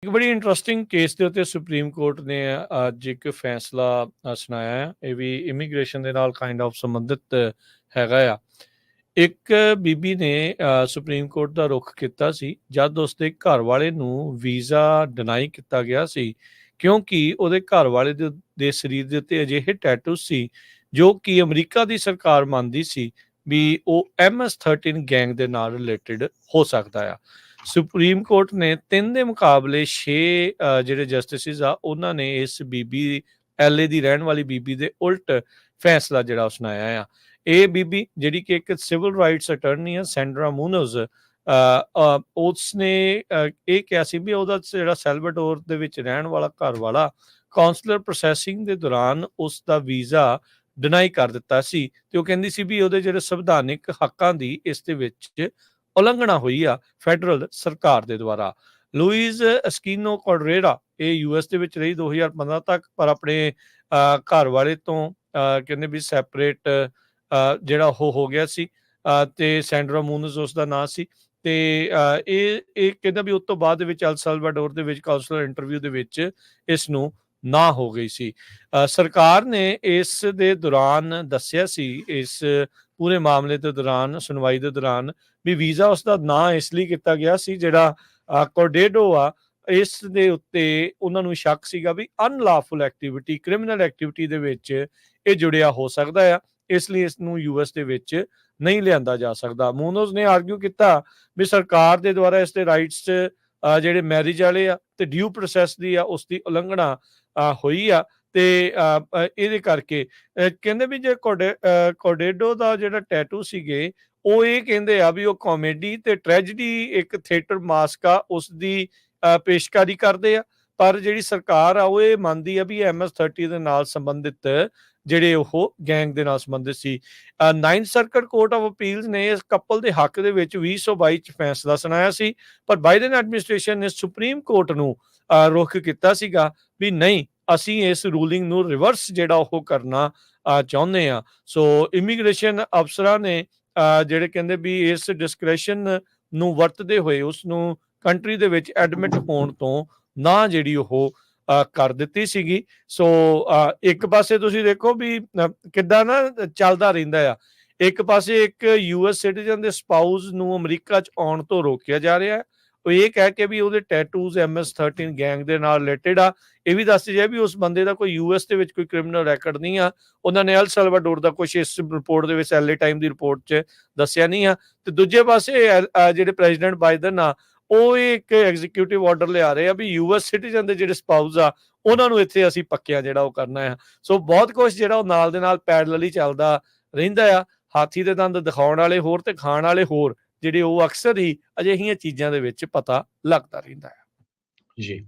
ਇੱਕ ਬੜੀ interesting case ਦੇ ਉੱਤੇ ਸੁਪਰੀਮ ਕੋਰਟ ਨੇ ਅੱਜ ਇੱਕ ਫੈਸਲਾ ਸੁਣਾਇਆ ਹੈ। ਇਹ ਵੀ ਇਮੀਗ੍ਰੇਸ਼ਨ ਦੇ ਨਾਲ ਕਾਈਂਡ ਆਫ ਸੰਬੰਧਿਤ ਹੈਗਾ ਆ। ਇੱਕ ਬੀਬੀ ਨੇ ਸੁਪਰੀਮ ਕੋਰਟ ਦਾ ਰੁਖ ਕੀਤਾ ਸੀ ਜਦ ਉਸਦੇ ਘਰ ਵਾਲੇ ਨੂੰ ਵੀਜ਼ਾ ਡਿਨਾਈ ਕੀਤਾ ਗਿਆ ਸੀ, ਕਿਉਂਕਿ ਉਹਦੇ ਘਰ ਵਾਲੇ ਦੇ ਸਰੀਰ ਦੇ ਉੱਤੇ ਅਜਿਹੇ ਟੈਟੂ ਸੀ ਜੋ ਕਿ ਅਮਰੀਕਾ ਦੀ ਸਰਕਾਰ ਮੰਨਦੀ ਸੀ ਵੀ ਉਹ MS-13 ਗੈਂਗ ਦੇ ਨਾਲ ਰਿਲੇਟਡ ਹੋ ਸਕਦਾ ਆ। ਸੁਪਰੀਮ ਕੋਰਟ ਨੇ 3 ਦੇ ਮੁਕਾਬਲੇ 6 ਜਿਹੜੇ ਜਸਟਿਸਿਸ ਆ ਉਹਨਾਂ ਨੇ ਇਸ ਬੀਬੀ LA ਦੀ ਰਹਿਣ ਵਾਲੀ ਬੀਬੀ ਦੇ ਉਲਟ ਫੈਸਲਾ ਜਿਹੜਾ ਉਹ ਸੁਣਾਇਆ ਆ। ਇਹ ਬੀਬੀ ਜਿਹੜੀ ਕਿ ਇੱਕ ਸਿਵਲ ਰਾਈਟਸ ਅਟਰਨੀ ਆ, ਸੈਂਡਰਾ ਮੂਨੋਜ਼, ਉਸਨੇ ਇਹ ਕਿਹਾ ਸੀ ਵੀ ਉਹਦਾ ਜਿਹੜਾ ਸੈਲਵਾਡੋਰ ਦੇ ਵਿੱਚ ਰਹਿਣ ਵਾਲਾ ਘਰ ਵਾਲਾ ਕਾਉਂਸਲਰ ਪ੍ਰੋਸੈਸਿੰਗ ਦੇ ਦੌਰਾਨ ਉਸ ਦਾ ਵੀਜ਼ਾ ਡਿਨਾਈ ਕਰ ਦਿੱਤਾ ਸੀ ਤੇ ਉਹ ਕਹਿੰਦੀ ਸੀ ਵੀ ਉਹਦੇ ਜਿਹੜੇ ਸੰਵਿਧਾਨਿਕ ਹੱਕਾਂ ਦੀ ਇਸ ਦੇ ਵਿੱਚ ਉਲੰਘਣਾ ਹੋਈ ਆ ਫੈਡਰਲ ਸਰਕਾਰ ਦੇ ਦੁਆਰਾ। ਲੂਇਜ਼ ਐਸਕੀਨੋ ਕੋਡਰੇਰਾ ਇਹ US ਦੇ ਵਿੱਚ ਰਹੀ 2015 ਤੱਕ, ਪਰ ਆਪਣੇ ਘਰ ਵਾਲੇ ਤੋਂ ਕਹਿੰਦੇ ਵੀ ਸੈਪਰੇਟ ਜਿਹੜਾ ਉਹ ਹੋ ਗਿਆ ਸੀ ਤੇ ਸੈਂਡਰਾ ਮੂਨਜ਼ ਉਸ ਦਾ ਨਾਂ ਸੀ। ਤੇ ਇਹ ਕਹਿੰਦਾ ਵੀ ਉਸ ਤੋਂ ਬਾਅਦ ਦੇ ਵਿੱਚ ਅਲ ਸਲਵਾਡੋਰ ਦੇ ਵਿੱਚ ਕਾਉਂਸਲਰ ਇੰਟਰਵਿਊ ਦੇ ਵਿੱਚ ਇਸ ਨੂੰ ਨਾ ਹੋ ਗਈ ਸੀ। ਸਰਕਾਰ ਨੇ ਇਸ ਦੇ ਦੌਰਾਨ ਦੱਸਿਆ ਸੀ, ਇਸ ਪੂਰੇ ਮਾਮਲੇ ਦੇ ਦੌਰਾਨ, ਸੁਣਵਾਈ ਦੇ ਦੌਰਾਨ, ਵੀ ਵੀਜ਼ਾ ਉਸ ਦਾ ਨਾਂ ਇਸ ਲਈ ਕੀਤਾ ਗਿਆ ਸੀ ਜਿਹੜਾ ਕੋਰਡੇਡੋ ਆ, ਇਸ ਦੇ ਉੱਤੇ ਉਹਨਾਂ ਨੂੰ ਸ਼ੱਕ ਸੀਗਾ ਵੀ ਅਨਲਾਫੁਲ ਐਕਟੀਵਿਟੀ, ਕ੍ਰਿਮੀਨਲ ਐਕਟੀਵਿਟੀ ਦੇ ਵਿੱਚ ਇਹ ਜੁੜਿਆ ਹੋ ਸਕਦਾ ਆ, ਇਸ ਲਈ ਇਸ ਨੂੰ US ਦੇ ਵਿੱਚ ਨਹੀਂ ਲਿਆਂਦਾ ਜਾ ਸਕਦਾ। ਮੂਨੋਜ਼ ਨੇ ਆਰਗੂ ਕੀਤਾ ਵੀ ਸਰਕਾਰ ਦੇ ਦੁਆਰਾ ਇਸ ਦੇ ਰਾਈਟਸ ਜਿਹੜੇ ਮੈਰਿਜ ਵਾਲੇ ਆ ਤੇ ਡਿਊ ਪ੍ਰੋਸੈਸ ਦੀ ਆ ਉਸ ਦੀ ਉਲੰਘਣਾ ਹੋਈ ਆ ਤੇ ਇਹਦੇ ਕਰਕੇ ਕਹਿੰਦੇ ਵੀ ਜੇ ਕੋਰਡੇਡੋ ਦਾ ਜਿਹੜਾ ਟੈਟੂ ਸੀਗੇ ਉਹ ਇਹ ਕਹਿੰਦੇ ਆ ਵੀ ਉਹ ਕਾਮੇਡੀ ਤੇ ਟ੍ਰੈਜਡੀ ਇੱਕ ਥੀਏਟਰ ਮਾਸਕ ਆ ਉਸ ਦੀ ਪੇਸ਼ਕਾਰੀ ਕਰਦੇ ਆ, ਪਰ ਜਿਹੜੀ ਸਰਕਾਰ ਆ ਉਹ ਇਹ ਮੰਨਦੀ ਆ ਵੀ MS-13 ਦੇ ਨਾਲ ਸੰਬੰਧਿਤ ਜਿਹੜੇ ਉਹ ਗੈਂਗ ਦੇ ਨਾਲ ਸੰਬੰਧਿਤ ਸੀ। 9th circuit court of appeals ਨੇ ਇਸ ਕਪਲ ਦੇ ਹੱਕ ਦੇ ਵਿੱਚ 2022 ਚ ਫੈਸਲਾ ਸੁਣਾਇਆ ਸੀ, ਪਰ ਬਾਈਡਨ ਐਡਮਿਨਿਸਟ੍ਰੇਸ਼ਨ ਨੇ ਸੁਪਰੀਮ ਕੋਰਟ ਨੂੰ ਰੁਖ ਕੀਤਾ ਸੀਗਾ ਵੀ ਨਹੀਂ, ਅਸੀਂ ਇਸ ਰੂਲਿੰਗ ਨੂੰ ਰਿਵਰਸ ਜਿਹੜਾ ਉਹ ਕਰਨਾ ਚਾਹੁੰਦੇ ਆ। ਸੋ ਇਮੀਗ੍ਰੇਸ਼ਨ ਅਫਸਰਾਂ ਨੇ ਜਿਹੜੇ ਕਹਿੰਦੇ ਵੀ ਇਸ ਡਿਸਕ੍ਰੈਸ਼ਨ ਨੂੰ ਵਰਤਦੇ ਹੋਏ ਉਸ ਨੂੰ ਕੰਟਰੀ ਦੇ ਵਿੱਚ ਐਡਮਿਟ ਹੋਣ ਤੋਂ ਨਾ ਜਿਹੜੀ ਉਹ ਕਰ ਦਿੱਤੀ ਸੀਗੀ। ਸੋ ਇੱਕ ਪਾਸੇ ਤੁਸੀਂ ਦੇਖੋ ਵੀ ਕਿੱਦਾਂ ਨਾ ਚੱਲਦਾ ਰਹਿੰਦਾ ਆ। ਇੱਕ ਪਾਸੇ ਇੱਕ US ਸਿਟੀਜ਼ਨ ਦੇ ਸਪਾਊਸ ਨੂੰ ਅਮਰੀਕਾ 'ਚ ਆਉਣ ਤੋਂ ਰੋਕਿਆ ਜਾ ਰਿਹਾ ਹੈ, ਉਹ ਇਹ ਕਹਿ ਕੇ ਵੀ ਉਹਦੇ ਟੈਟੂਜ਼ MS-13 ਗੈਂਗ ਦੇ ਨਾਲ ਰਿਲੇਟਡ ਆ। ਇਹ ਵੀ ਦੱਸ ਜਾਏ ਵੀ ਉਸ ਬੰਦੇ ਦਾ ਕੋਈ US ਦੇ ਵਿੱਚ ਕੋਈ ਕ੍ਰਿਮੀਨਲ ਰੈਕਡ ਨਹੀਂ ਆ। ਉਹਨਾਂ ਨੇ ਅਲ ਸਲਵਾਡੋਰ ਦਾ ਕੁਝ ਇਸ ਰਿਪੋਰਟ ਦੇ ਵਿੱਚ, LA ਟਾਈਮ ਦੀ ਰਿਪੋਰਟ 'ਚ ਦੱਸਿਆ ਨਹੀਂ ਆ। ਤੇ ਦੂਜੇ ਪਾਸੇ ਜਿਹੜੇ ਪ੍ਰੈਜ਼ੀਡੈਂਟ ਬਾਈਡਨ ਆ ਉਹ ਇੱਕ ਐਗਜ਼ੀਕਿਊਟਿਵ ਆਰਡਰ ਲਿਆ ਰਹੇ ਆ ਵੀ US ਸਿਟੀਜ਼ਨ ਦੇ ਜਿਹੜੇ ਸਪਾਊਸ ਆ ਉਹਨਾਂ ਨੂੰ ਇੱਥੇ ਅਸੀਂ ਪੱਕਿਆ ਜਿਹੜਾ ਉਹ ਕਰਨਾ ਆ। ਸੋ ਬਹੁਤ ਕੁਝ ਜਿਹੜਾ ਉਹ ਨਾਲ ਦੇ ਨਾਲ ਪੈਰਲਲੀ ਚੱਲਦਾ ਰਹਿੰਦਾ ਆ। ਹਾਥੀ ਦੇ ਦੰਦ ਦਿਖਾਉਣ ਵਾਲੇ ਹੋਰ ਤੇ ਖਾਣ ਵਾਲੇ ਹੋਰ ਜਿਹੜੇ ਉਹ ਅਕਸਰ ਹੀ ਅਜਿਹੀਆਂ ਚੀਜ਼ਾਂ ਦੇ ਵਿੱਚ ਪਤਾ ਲੱਗਦਾ ਰਹਿੰਦਾ ਹੈ। ਜੀ।